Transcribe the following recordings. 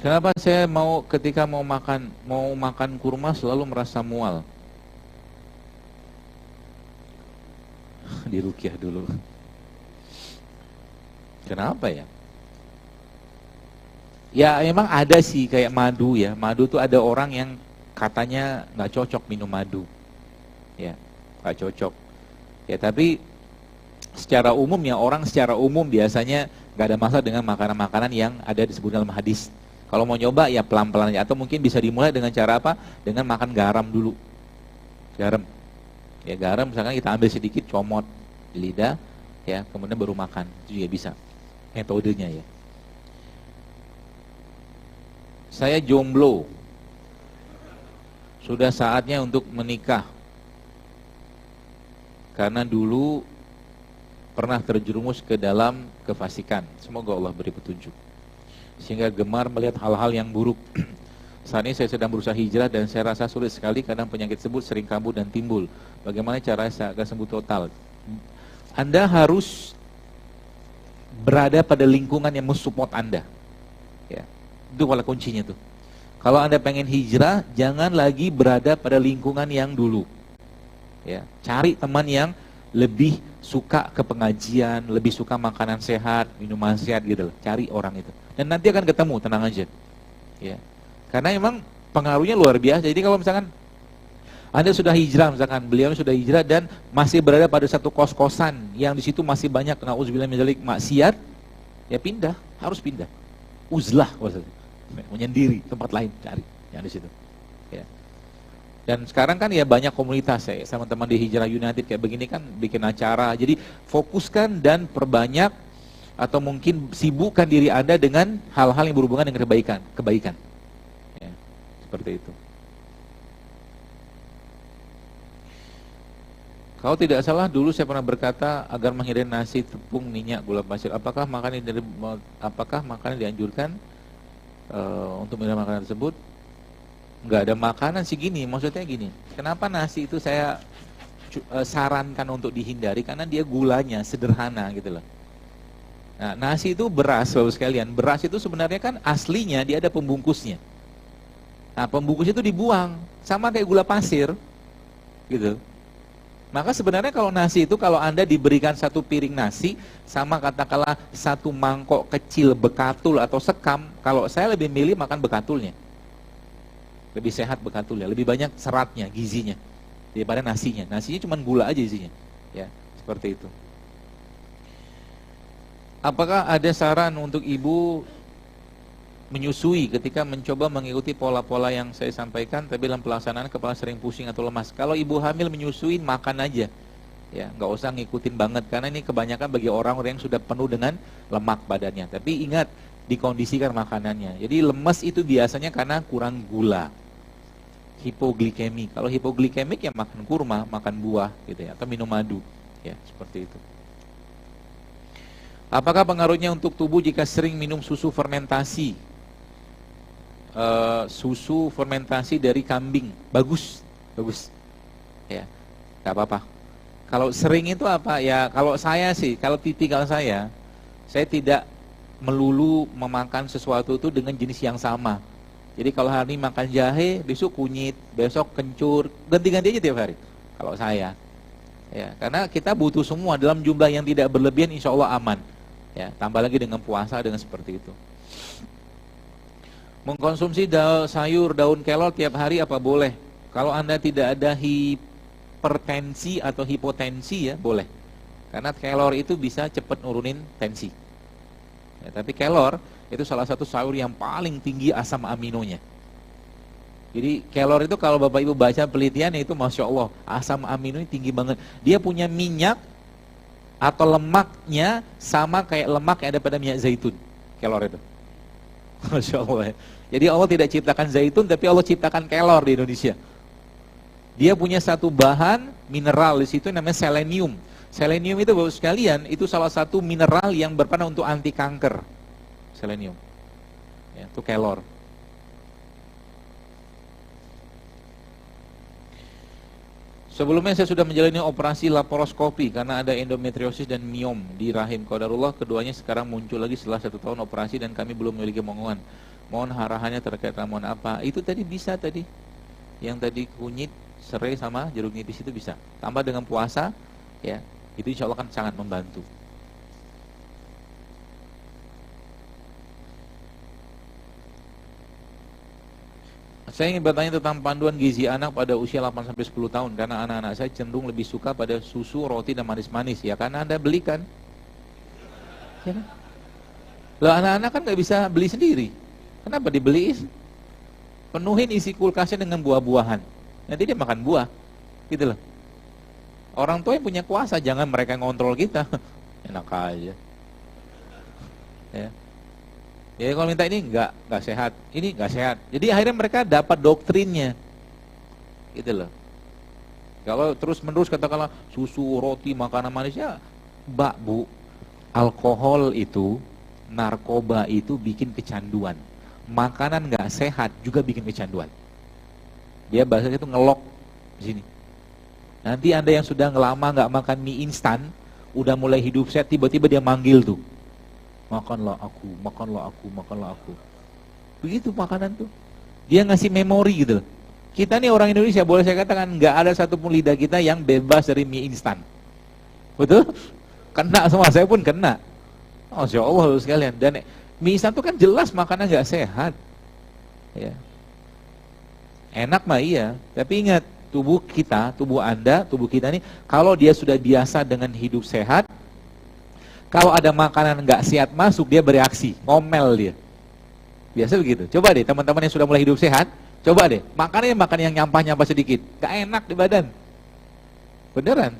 Kenapa saya ketika mau makan kurma selalu merasa mual? Diruqyah dulu. Kenapa ya? Ya emang ada sih kayak madu ya. Madu tuh ada orang yang katanya nggak cocok minum madu. Ya, nggak cocok. Ya tapi secara umum ya, orang secara umum biasanya nggak ada masalah dengan makanan-makanan yang ada disebut dalam hadis. Kalau mau nyoba ya pelan-pelan aja, atau mungkin bisa dimulai dengan cara apa? Dengan makan garam dulu. Garam. Ya garam misalkan kita ambil sedikit, comot di lidah, ya kemudian baru makan. Itu juga bisa. Metodenya ya. Saya jomblo. Sudah saatnya untuk menikah. Karena dulu pernah terjerumus ke dalam kefasikan. Semoga Allah beri petunjuk. Sehingga gemar melihat hal-hal yang buruk. Saat ini saya sedang berusaha hijrah dan saya rasa sulit sekali, kadang penyakit tersebut sering kambuh dan timbul. Bagaimana caranya saya agar sembuh total? Anda harus berada pada lingkungan yang mensupport Anda. Ya, itu kalau kuncinya tuh. Kalau Anda pengen hijrah, jangan lagi berada pada lingkungan yang dulu. Ya, cari teman yang lebih suka ke pengajian, lebih suka makanan sehat, minuman sehat gitu loh. Cari orang itu. Dan nanti akan ketemu, tenang aja. Ya. Karena emang pengaruhnya luar biasa. Jadi kalau misalkan Anda sudah hijrah, misalkan beliau sudah hijrah dan masih berada pada satu kos-kosan yang di situ masih banyak na'udzubillah min dzalik maksiat, ya pindah, harus pindah. Uzlah maksudnya. Menyendiri, tempat lain cari yang di situ. Ya. Dan sekarang kan ya banyak komunitas ya, sama teman di Hijrah United kayak begini kan bikin acara. Jadi fokuskan dan perbanyak atau mungkin sibukkan diri Anda dengan hal-hal yang berhubungan dengan kebaikan. Ya, seperti itu. Kalau tidak salah dulu saya pernah berkata agar menghindari nasi, tepung, minyak, gula pasir. Apakah makanan dianjurkan untuk menghindari makanan tersebut? Nggak ada makanan sih gini, maksudnya gini. Kenapa nasi itu saya sarankan untuk dihindari? Karena dia gulanya sederhana gitu loh. Nah, nasi itu beras, Bapak sekalian. Beras itu sebenarnya kan aslinya dia ada pembungkusnya. Nah, pembungkus itu dibuang, sama kayak gula pasir, gitu. Maka sebenarnya kalau nasi itu, kalau Anda diberikan satu piring nasi, sama katakanlah satu mangkok kecil bekatul atau sekam, kalau saya lebih milih makan bekatulnya. Lebih sehat bekatulnya, lebih banyak seratnya, gizinya, daripada nasinya. Nasinya cuma gula aja isinya. Ya, seperti itu. Apakah ada saran untuk ibu menyusui ketika mencoba mengikuti pola-pola yang saya sampaikan, tapi dalam pelaksanaan kepala sering pusing atau lemas? Kalau ibu hamil menyusui, makan aja, ya nggak usah ngikutin banget, karena ini kebanyakan bagi orang-orang yang sudah penuh dengan lemak badannya. Tapi ingat, dikondisikan makanannya. Jadi lemes itu biasanya karena kurang gula, hipoglikemi. Kalau hipoglikemik ya makan kurma, makan buah, gitu ya, atau minum madu, ya seperti itu. Apakah pengaruhnya untuk tubuh jika sering minum susu fermentasi? Susu fermentasi dari kambing, bagus, ya, nggak apa-apa. Kalau sering itu apa? Ya, kalau saya sih, kalau tipikal saya tidak melulu memakan sesuatu itu dengan jenis yang sama. Jadi kalau hari ini makan jahe, besok kunyit, besok kencur, ganti-ganti aja tiap hari. Kalau saya, ya, karena kita butuh semua dalam jumlah yang tidak berlebihan, insya Allah aman. Ya, tambah lagi dengan puasa dengan seperti itu. Mengkonsumsi sayur daun kelor tiap hari apa boleh? Kalau Anda tidak ada hipertensi atau hipotensi ya boleh. Karena kelor itu bisa cepat nurunin tensi. Ya, tapi kelor itu salah satu sayur yang paling tinggi asam aminonya. Jadi kelor itu kalau Bapak Ibu baca penelitiannya itu Masya Allah, asam aminonya tinggi banget. Dia punya minyak atau lemaknya sama kayak lemak yang ada pada minyak zaitun, kelor itu. Masya Allah. Jadi Allah tidak ciptakan zaitun, tapi Allah ciptakan kelor di Indonesia. Dia punya satu bahan mineral di situ namanya selenium. Selenium itu Bapak sekalian, itu salah satu mineral yang berperan untuk anti kanker. Selenium. Ya, itu kelor. Sebelumnya saya sudah menjalani operasi laparoskopi karena ada endometriosis dan miom di rahim. Qadarullah keduanya sekarang muncul lagi setelah 1 tahun operasi dan kami belum memiliki momongan. mohon arahannya terkait ramuan apa. Itu tadi bisa tadi. Yang tadi kunyit, serai sama jeruk nipis itu bisa. Tambah dengan puasa, ya. Itu insya Allah kan sangat membantu. Saya ingin bertanya tentang panduan gizi anak pada usia 8-10 tahun. Karena anak-anak saya cenderung lebih suka pada susu, roti, dan manis-manis. Ya karena Anda belikan. Ya kan? Loh, anak-anak kan nggak bisa beli sendiri. Kenapa dibeliin? Penuhin isi kulkasnya dengan buah-buahan. Nanti dia makan buah. Gitu loh. Orang tua yang punya kuasa, jangan mereka ngontrol kita. Enak aja. Ya. Jadi kalau minta ini nggak sehat, ini nggak sehat. Jadi akhirnya mereka dapat doktrinnya, gitu loh. Kalau terus menerus katakanlah susu, roti, makanan manisnya, Bu, alkohol itu, narkoba itu bikin kecanduan. Makanan nggak sehat juga bikin kecanduan. Dia bahasanya itu ngelok di sini. Nanti Anda yang sudah lama nggak makan mie instan, udah mulai hidup sehat, tiba-tiba dia manggil tuh. Makanlah aku, makanlah aku, makanlah aku. Begitu makanan tuh. Dia ngasih memori gitu. Kita nih orang Indonesia, boleh saya katakan, nggak ada satupun lidah kita yang bebas dari mie instan. Betul? Kena semua, saya pun kena. Masya Allah sekalian. Dan mie instan tuh kan jelas makanan nggak sehat. Ya. Enak mah iya, tapi ingat, tubuh kita, tubuh Anda, tubuh kita nih, kalau dia sudah biasa dengan hidup sehat, kalau ada makanan nggak sehat masuk, dia bereaksi, ngomel dia. Biasa begitu. Coba deh teman-teman yang sudah mulai hidup sehat, coba deh, makan yang nyampah-nyampah sedikit, nggak enak di badan. Beneran.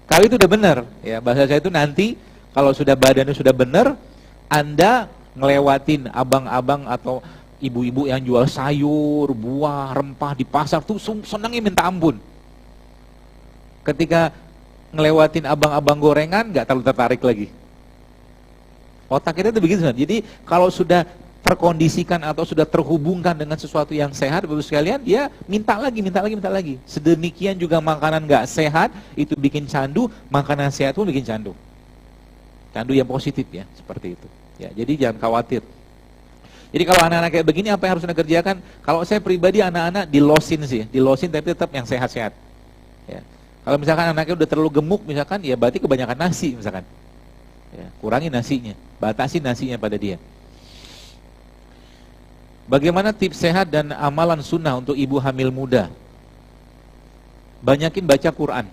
Kalau itu udah bener, ya bahasa saya itu nanti kalau sudah badannya sudah bener, Anda ngelewatin abang-abang atau ibu-ibu yang jual sayur, buah, rempah di pasar tuh senangnya minta ampun. Ketika ngelewatin abang-abang gorengan, nggak terlalu tertarik lagi. Otak kita itu begitu. Jadi kalau sudah terkondisikan atau sudah terhubungkan dengan sesuatu yang sehat, Bapak sekalian, dia minta lagi, minta lagi, minta lagi. Sedemikian juga makanan nggak sehat itu bikin candu, makanan sehat pun bikin candu. Candu yang positif ya, seperti itu. Ya, jadi jangan khawatir. Jadi kalau anak-anak kayak begini apa yang harus Anda kerjakan? Kalau saya pribadi anak-anak dilosin sih, dilosin tapi tetap yang sehat-sehat. Ya. Kalau misalkan anaknya udah terlalu gemuk misalkan, ya berarti kebanyakan nasi misalkan. Ya, kurangi nasinya, batasi nasinya pada dia. Bagaimana tips sehat dan amalan sunnah untuk ibu hamil muda? Banyakin baca Quran.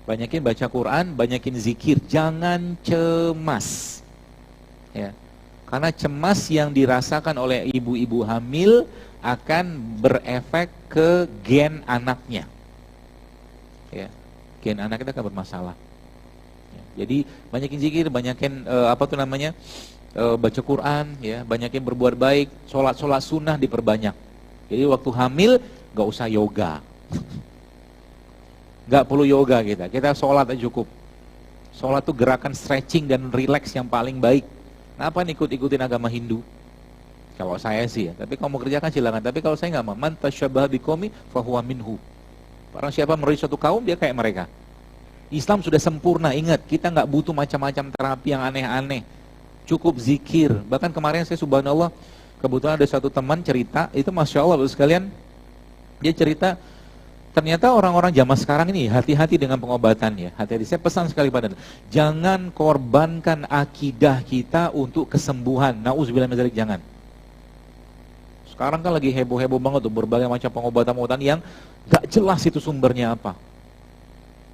Banyakin baca Quran, banyakin zikir, jangan cemas. Ya. Karena cemas yang dirasakan oleh ibu-ibu hamil akan berefek ke gen anaknya. Ya. Gen anak kita akan bermasalah. Jadi banyakin zikir, banyakin baca Quran, ya, banyakin berbuat baik, sholat sunnah diperbanyak. Jadi waktu hamil gak usah yoga, gak perlu yoga kita sholat aja cukup. Sholat tuh gerakan stretching dan relax yang paling baik. Kenapa ikut-ikutin agama Hindu? Kalau saya sih ya, tapi kalau mau kerjakan silakan. Tapi kalau saya nggak mau, man tasyabbaha biqaumin fahuwa minhu. Barang siapa merujuk suatu kaum, dia kayak mereka. Islam sudah sempurna, ingat, kita nggak butuh macam-macam terapi yang aneh-aneh. Cukup zikir. Bahkan kemarin saya subhanallah, kebetulan ada satu teman cerita, itu Masya Allah sekalian, dia cerita, ternyata orang-orang zaman sekarang ini hati-hati dengan pengobatannya. Hati-hati, saya pesan sekali pada Anda, jangan korbankan akidah kita untuk kesembuhan. Nauzubillah min dzalik, jangan. Sekarang kan lagi heboh-heboh banget tuh berbagai macam pengobatan-pengobatan yang gak jelas itu sumbernya apa.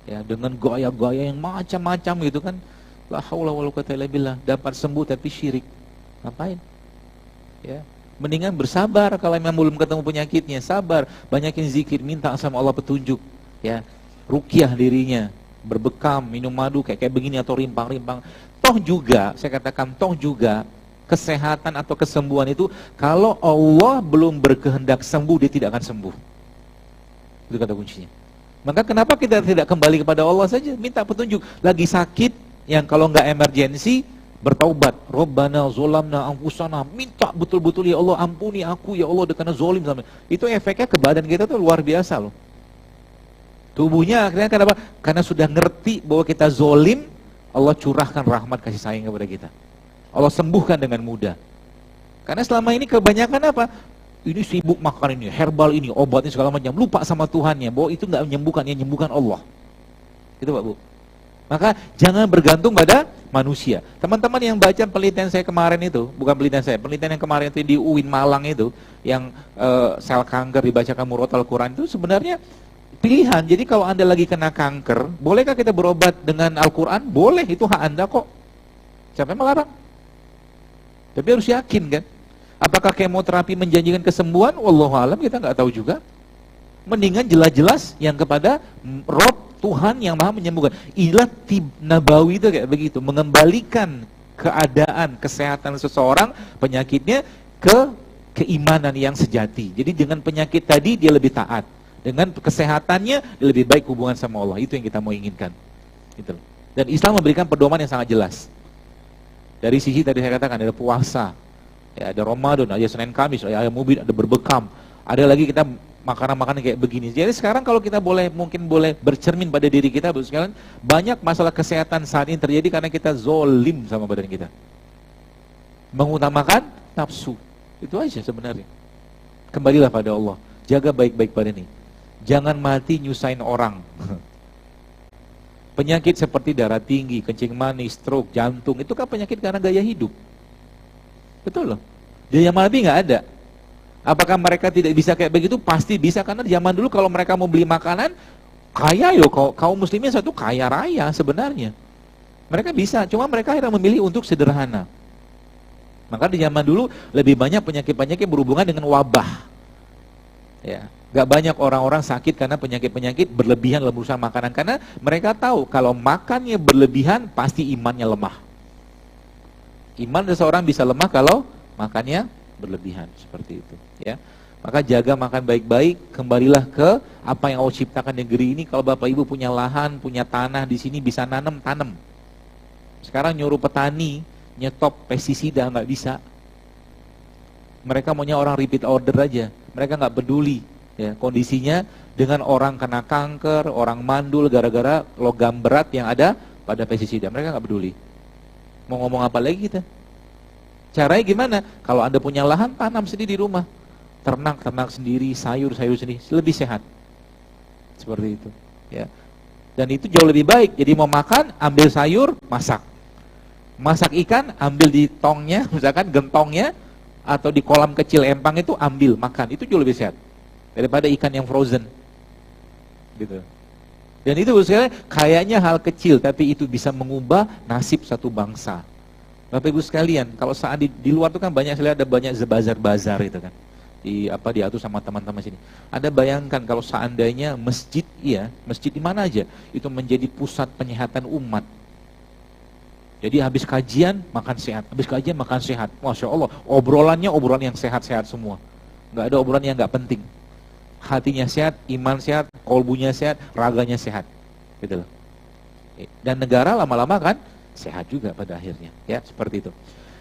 Ya, dengan gaya-gaya yang macam-macam gitu kan. La haula wala quwwata illa billah, dapat sembuh tapi syirik. Ngapain? Ya, mendingan bersabar kalau memang belum ketemu penyakitnya, sabar, banyakin zikir, minta sama Allah petunjuk. Ya, ruqyah dirinya, berbekam, minum madu kayak begini atau rimpang-rimpang. Toh juga, saya katakan toh juga kesehatan atau kesembuhan itu kalau Allah belum berkehendak sembuh, dia tidak akan sembuh. Itu kata kuncinya. Maka kenapa kita tidak kembali kepada Allah saja, minta petunjuk. Lagi sakit, yang kalau nggak emergensi, bertaubat. Rabbana zolamna anfusana, minta betul-betul, ya Allah ampuni aku, ya Allah karena zolim sama. Itu efeknya ke badan kita tuh luar biasa loh. Tubuhnya akhirnya kenapa? Karena sudah ngerti bahwa kita zolim, Allah curahkan rahmat kasih sayang kepada kita. Allah sembuhkan dengan mudah. Karena selama ini kebanyakan apa? Ini sibuk makan ini, herbal ini, obat ini segala macam, lupa sama Tuhannya, bahwa itu nggak menyembuhkan, yang menyembuhkan Allah. Itu Pak Bu. Maka jangan bergantung pada manusia. Teman-teman yang baca penelitian saya kemarin itu, bukan penelitian saya, penelitian yang kemarin itu di UIN Malang itu, yang sel kanker dibacakan murotal Quran itu sebenarnya pilihan. Jadi kalau Anda lagi kena kanker, bolehkah kita berobat dengan Al-Quran? Boleh, itu hak Anda kok. Siapa yang melarang? Tapi harus yakin kan. Apakah kemoterapi menjanjikan kesembuhan? Wallahu alam, kita nggak tahu juga. Mendingan jelas-jelas yang kepada Rob Tuhan yang maha menyembuhkan. Inilah tib nabawi itu kayak begitu, mengembalikan keadaan kesehatan seseorang, penyakitnya ke keimanan yang sejati. Jadi dengan penyakit tadi dia lebih taat, dengan kesehatannya dia lebih baik hubungan sama Allah. Itu yang kita mau inginkan. Gitu. Dan Islam memberikan pedoman yang sangat jelas. Dari sisi tadi saya katakan ada puasa, ya, ada Ramadan, ada Senin Kamis, ada Mubin, ada berbekam, ada lagi kita makanan-makanan kayak begini. Jadi sekarang kalau kita mungkin boleh bercermin pada diri kita, sekalian, banyak masalah kesehatan saat ini terjadi karena kita zolim sama badan kita, mengutamakan nafsu. Itu aja sebenarnya. Kembalilah pada Allah, jaga baik-baik badan ini, jangan mati nyusahin orang. Penyakit seperti darah tinggi, kencing manis, stroke, jantung, itu kan penyakit karena gaya hidup. Betul loh. Di zaman Nabi nggak ada. Apakah mereka tidak bisa kayak begitu? Pasti bisa, karena zaman dulu kalau mereka mau beli makanan, kaya yo, kaum muslimin satu kaya raya sebenarnya. Mereka bisa, cuma mereka akhirnya memilih untuk sederhana. Maka di zaman dulu lebih banyak penyakit-penyakit berhubungan dengan wabah. Ya. Gak banyak orang-orang sakit karena penyakit-penyakit berlebihan dalam urusan makanan. Karena mereka tahu kalau makannya berlebihan pasti imannya lemah. Iman seseorang bisa lemah kalau makannya berlebihan, seperti itu. Ya, maka jaga makan baik-baik. Kembalilah ke apa yang Allah ciptakan negeri ini. Kalau Bapak Ibu punya lahan, punya tanah di sini, bisa tanam. Sekarang nyuruh petani nyetop pestisida nggak bisa. Mereka maunya orang repeat order aja. Mereka nggak peduli. Ya, kondisinya dengan orang kena kanker, orang mandul gara-gara logam berat yang ada pada pestisida. Mereka nggak peduli. Mau ngomong apa lagi kita? Caranya gimana? Kalau Anda punya lahan, tanam sendiri di rumah. Ternak sendiri, sayur sendiri, lebih sehat. Seperti itu. Ya. Dan itu jauh lebih baik. Jadi mau makan, ambil sayur, masak. Masak ikan, ambil di tongnya, misalkan gentongnya, atau di kolam kecil empang itu ambil, makan. Itu jauh lebih sehat daripada ikan yang frozen, gitu. Dan itu sebenarnya kayaknya hal kecil, tapi itu bisa mengubah nasib satu bangsa. Bapak Ibu sekalian, kalau saat di luar itu kan banyak, saya lihat ada banyak bazar-bazar itu kan, diatur sama teman-teman sini. Anda bayangkan kalau seandainya masjid, masjid di mana aja, itu menjadi pusat penyehatan umat. Jadi habis kajian makan sehat, habis kajian makan sehat. Masya Allah, obrolan yang sehat-sehat semua. Nggak ada obrolan yang nggak penting. Hatinya sehat, iman sehat, kolbunya sehat, raganya sehat, gitu loh. Dan negara lama-lama kan sehat juga pada akhirnya, ya, seperti itu.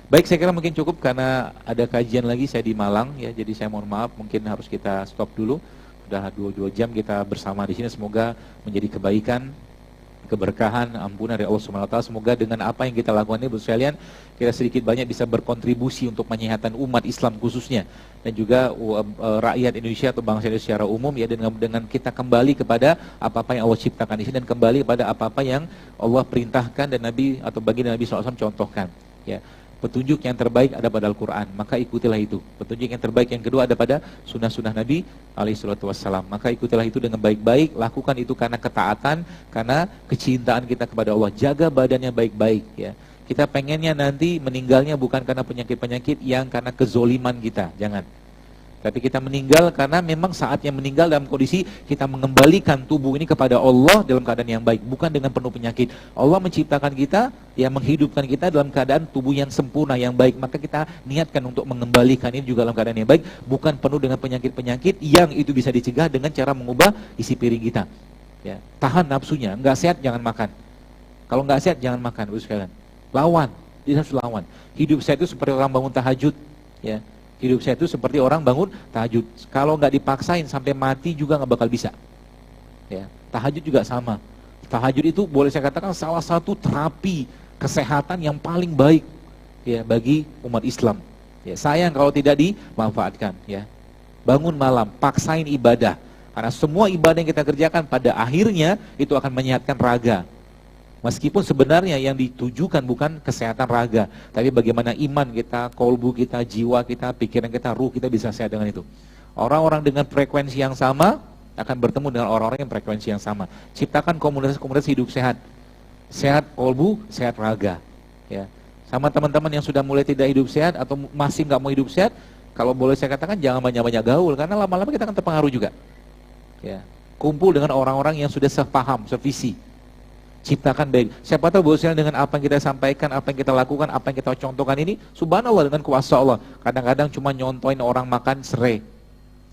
Baik, saya kira mungkin cukup karena ada kajian lagi saya di Malang, ya. Jadi saya mohon maaf, mungkin harus kita stop dulu. Sudah 2 jam kita bersama di sini, semoga menjadi kebaikan, keberkahan, ampunan dari Allah Subhanahu wa taala. Semoga dengan apa yang kita lakukan ini, Bapak sekalian, kita sedikit banyak bisa berkontribusi untuk penyehatan umat Islam khususnya, dan juga rakyat Indonesia atau bangsa Indonesia secara umum, ya, dengan kita kembali kepada apa-apa yang Allah ciptakan di sini, dan kembali kepada apa-apa yang Allah perintahkan dan Nabi atau baginda Nabi SAW contohkan, ya. Petunjuk yang terbaik ada pada Al-Quran, maka ikutilah itu. Petunjuk yang terbaik yang kedua ada pada sunnah-sunnah Nabi SAW, maka ikutilah itu dengan baik-baik. Lakukan itu karena ketaatan, karena kecintaan kita kepada Allah. Jaga badannya baik-baik, ya. Kita pengennya nanti meninggalnya bukan karena penyakit-penyakit yang karena kezoliman kita, jangan. Tapi kita meninggal karena memang saatnya meninggal dalam kondisi kita mengembalikan tubuh ini kepada Allah dalam keadaan yang baik, bukan dengan penuh penyakit. Allah menciptakan kita, ya, menghidupkan kita dalam keadaan tubuh yang sempurna, yang baik. Maka kita niatkan untuk mengembalikan ini juga dalam keadaan yang baik, bukan penuh dengan penyakit-penyakit yang itu bisa dicegah dengan cara mengubah isi piring kita. Ya, tahan nafsunya, nggak sehat jangan makan. Kalau nggak sehat jangan makan, Bapak sekalian. Lawan, dia harus lawan. Hidup saya itu seperti orang bangun tahajud, ya. Hidup saya itu seperti orang bangun tahajud. Kalau nggak dipaksain sampai mati juga nggak bakal bisa. Ya, tahajud juga sama. Tahajud itu boleh saya katakan salah satu terapi kesehatan yang paling baik, ya, bagi umat Islam. Ya, sayang kalau tidak dimanfaatkan. Ya, bangun malam, paksain ibadah. Karena semua ibadah yang kita kerjakan pada akhirnya itu akan menyehatkan raga. Meskipun sebenarnya yang ditujukan bukan kesehatan raga, tapi bagaimana iman kita, kolbu kita, jiwa kita, pikiran kita, ruh kita bisa sehat dengan itu. Orang-orang dengan frekuensi yang sama akan bertemu dengan orang-orang yang frekuensi yang sama. Ciptakan komunitas-komunitas hidup sehat. Sehat kolbu, sehat raga. Ya. Sama teman-teman yang sudah mulai tidak hidup sehat atau masih nggak mau hidup sehat, kalau boleh saya katakan jangan banyak-banyak gaul, karena lama-lama kita akan terpengaruh juga. Ya. Kumpul dengan orang-orang yang sudah sepaham, sevisi. Ciptakan baik. Siapa tahu bahwasanya dengan apa yang kita sampaikan, apa yang kita lakukan, apa yang kita contohkan ini, subhanallah dengan kuasa Allah. Kadang-kadang cuma nyontoin orang makan serai.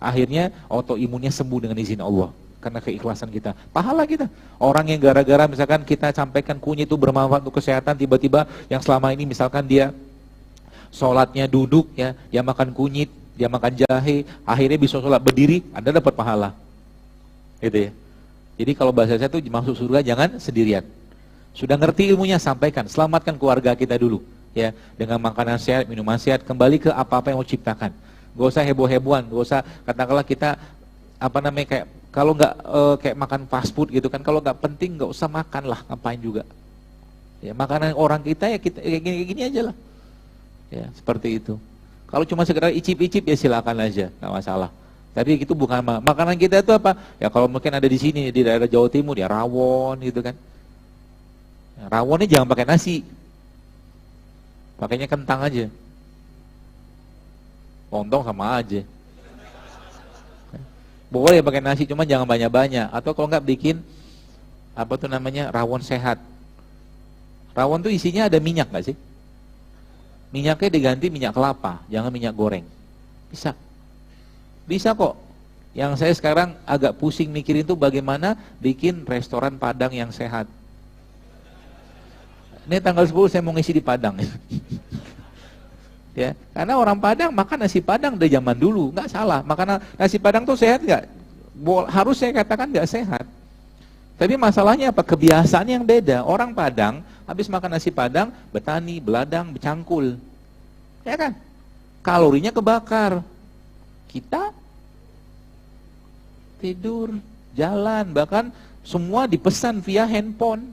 Akhirnya autoimunnya sembuh dengan izin Allah. Karena keikhlasan kita, pahala kita. Orang yang gara-gara misalkan kita sampaikan kunyit itu bermanfaat untuk kesehatan, tiba-tiba yang selama ini misalkan dia sholatnya duduk, ya, dia makan kunyit, dia makan jahe, akhirnya bisa sholat berdiri, Anda dapat pahala. Gitu ya. Jadi kalau bahasa saya itu masuk surga jangan sendirian. Sudah ngerti ilmunya, sampaikan, selamatkan keluarga kita dulu, ya, dengan makanan sehat, minuman sehat, kembali ke apa-apa yang mau ciptakan. Gak usah heboh-hebohan, gak usah katakanlah kita apa namanya kayak kalau nggak kayak makan fast food gitu kan, kalau nggak penting nggak usah makan lah, ngapain juga. Ya, makanan orang kita ya kita kayak gini aja lah. Ya, seperti itu. Kalau cuma sekedar icip-icip ya silakan aja, nggak masalah. Tapi itu bukan makanan kita itu apa? Ya kalau mungkin ada di sini di daerah Jawa Timur ya rawon gitu kan. Ya, rawonnya jangan pakai nasi. Pakainya kentang aja. Lontong sama aja. Boleh pakai nasi, cuma jangan banyak-banyak. Atau kalau nggak bikin apa tuh namanya rawon sehat. Rawon tuh isinya ada minyak nggak sih? Minyaknya diganti minyak kelapa, jangan minyak goreng. Bisa. Bisa kok. Yang saya sekarang agak pusing mikirin tuh bagaimana bikin restoran Padang yang sehat. Ini tanggal 10 saya mau ngisi di Padang. Ya, karena orang Padang makan nasi Padang dari zaman dulu, nggak salah. Makan nasi Padang tuh sehat nggak? Harus saya katakan nggak sehat. Tapi masalahnya apa? Kebiasaan yang beda. Orang Padang habis makan nasi Padang, betani, beladang, becangkul, ya kan? Kalorinya kebakar. Kita tidur, jalan, bahkan semua dipesan via handphone.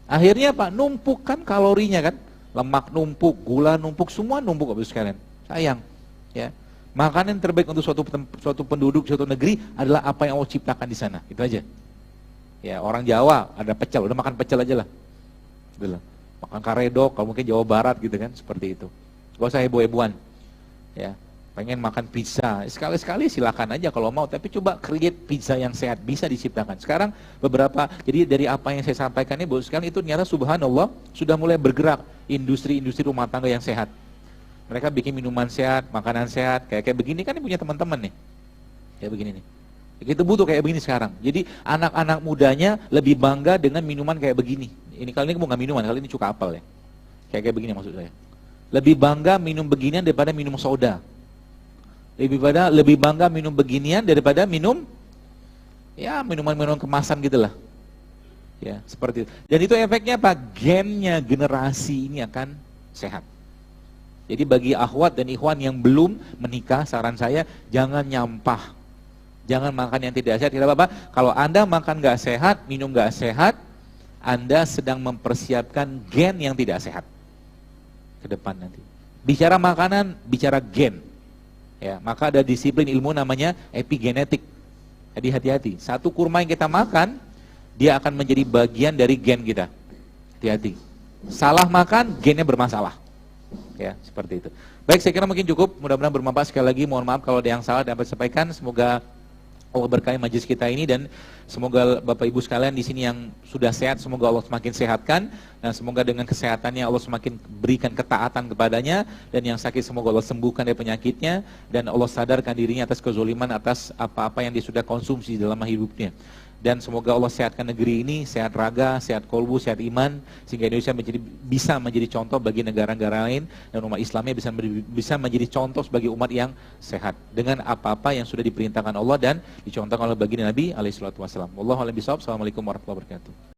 Akhirnya Pak, numpuk kan kalorinya kan? Lemak numpuk, gula numpuk, semua numpuk habis sekalian. Sayang, ya. Makanan terbaik untuk suatu penduduk, suatu negeri adalah apa yang Allah ciptakan di sana. Itu aja. Ya, orang Jawa ada pecel, udah makan pecel aja lah. Gitu lah. Makan karedok, kalau mungkin Jawa Barat gitu kan, seperti itu. Gak usah heboh-hebohan. Ya, pengen makan pizza, sekali-sekali silakan aja kalau mau, tapi coba create pizza yang sehat, bisa diciptakan. Sekarang beberapa, jadi dari apa yang saya sampaikan ini, sekarang itu ternyata subhanallah sudah mulai bergerak industri-industri rumah tangga yang sehat. Mereka bikin minuman sehat, makanan sehat, kayak begini kan punya teman-teman nih. Kayak begini nih. Kita butuh kayak begini sekarang. Jadi anak-anak mudanya lebih bangga dengan minuman kayak begini. Ini kali ini bukan minuman, kali ini cuka apel ya. Kayak begini maksud saya. Lebih bangga minum beginian daripada minum soda. Lebih bangga minum beginian daripada minum ya minuman-minuman kemasan gitulah. Ya, seperti itu. Dan itu efeknya apa? Gennya generasi ini akan sehat. Jadi bagi akhwat dan ikhwan yang belum menikah, saran saya jangan nyampah. Jangan makan yang tidak sehat, tidak apa-apa. Kalau Anda makan nggak sehat, minum nggak sehat, Anda sedang mempersiapkan gen yang tidak sehat ke depan nanti. Bicara makanan, bicara gen. Ya, maka ada disiplin ilmu namanya epigenetik. Jadi hati-hati. Satu kurma yang kita makan, dia akan menjadi bagian dari gen kita. Hati-hati. Salah makan, gennya bermasalah. Ya, seperti itu. Baik, saya kira mungkin cukup. Mudah-mudahan bermanfaat. Sekali lagi mohon maaf kalau ada yang salah dapat sampaikan. Semoga Allah berkahi majelis kita ini, dan semoga Bapak Ibu sekalian di sini yang sudah sehat, semoga Allah semakin sehatkan, dan semoga dengan kesehatannya Allah semakin berikan ketaatan kepadanya, dan yang sakit semoga Allah sembuhkan dari penyakitnya, dan Allah sadarkan dirinya atas kezoliman, atas apa-apa yang dia sudah konsumsi dalam hidupnya. Dan semoga Allah sehatkan negeri ini, sehat raga, sehat kolbu, sehat iman, sehingga Indonesia bisa menjadi contoh bagi negara-negara lain, dan umat Islamnya bisa menjadi contoh sebagai umat yang sehat dengan apa-apa yang sudah diperintahkan Allah dan dicontohkan oleh baginda Nabi alaihi salatu wasallam. Wallahu a'lam bishawab. Assalamualaikum warahmatullahi wabarakatuh.